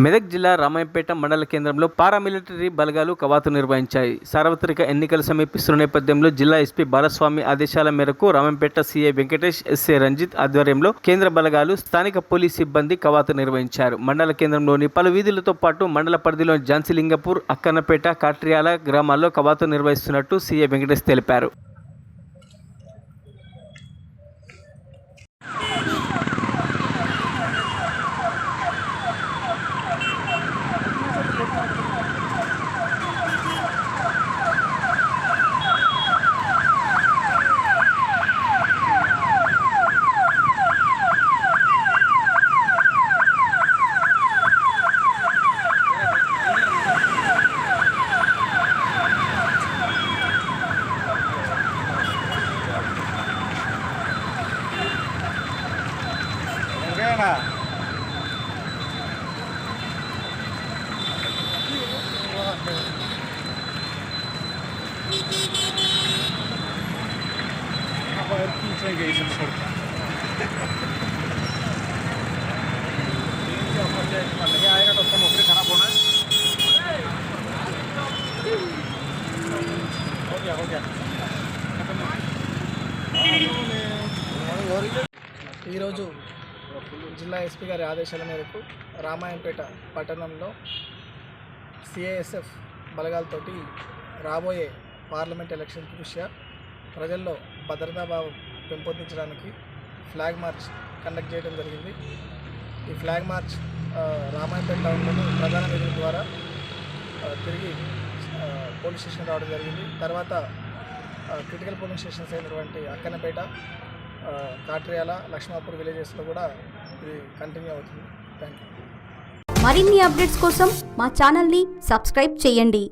మెదక్ జిల్లా రామాయంపేట మండల కేంద్రంలో పారామిలిటరీ బలగాలు కవాతు నిర్వహించాయి. సార్వత్రిక ఎన్నికలు సమీపిస్తున్న నేపథ్యంలో జిల్లా ఎస్పీ బాలస్వామి ఆదేశాల మేరకు రామాయంపేట సీఐ వెంకటేష్, ఎస్ఐ రంజిత్ ఆధ్వర్యంలో కేంద్ర బలగాలు, స్థానిక పోలీస్ సిబ్బంది కవాతు నిర్వహించారు. మండల కేంద్రంలోని పలు వీధులతో పాటు మండల పరిధిలోని ఝాన్సీలింగపూర్, అక్కన్నపేట, కాట్రియాల గ్రామాల్లో కవాతు నిర్వహిస్తున్నట్టు సీఐ వెంకటేష్ తెలిపారు. ఈరోజు జిల్లా ఎస్పీ గారి ఆదేశాల మేరకు రామాయంపేట పట్టణంలో సిఐఎస్ఎఫ్ బలగాలతోటి రాబోయే పార్లమెంట్ ఎలక్షన్ దృష్ట్యా ప్రజల్లో భద్రతాభావం పెంపొందించడానికి ఫ్లాగ్ మార్చ్ కండక్ట్ చేయడం జరిగింది. ఈ ఫ్లాగ్ మార్చ్ రామాయంపేట టౌన్లోని ప్రధాన వీధుల ద్వారా తిరిగి పోలీస్ స్టేషన్ రావడం జరిగింది. తర్వాత క్రిటికల్ పోలింగ్ స్టేషన్స్ అయినటువంటి అక్కన్నపేట, కాట్రియాల, లక్ష్మాపూర్ విలేజెస్లో కూడా ఇది కంటిన్యూ అవుతుంది. Thank you. మరిన్ని అప్డేట్స్ కోసం మా ఛానల్ని సబ్స్క్రైబ్ చేయండి.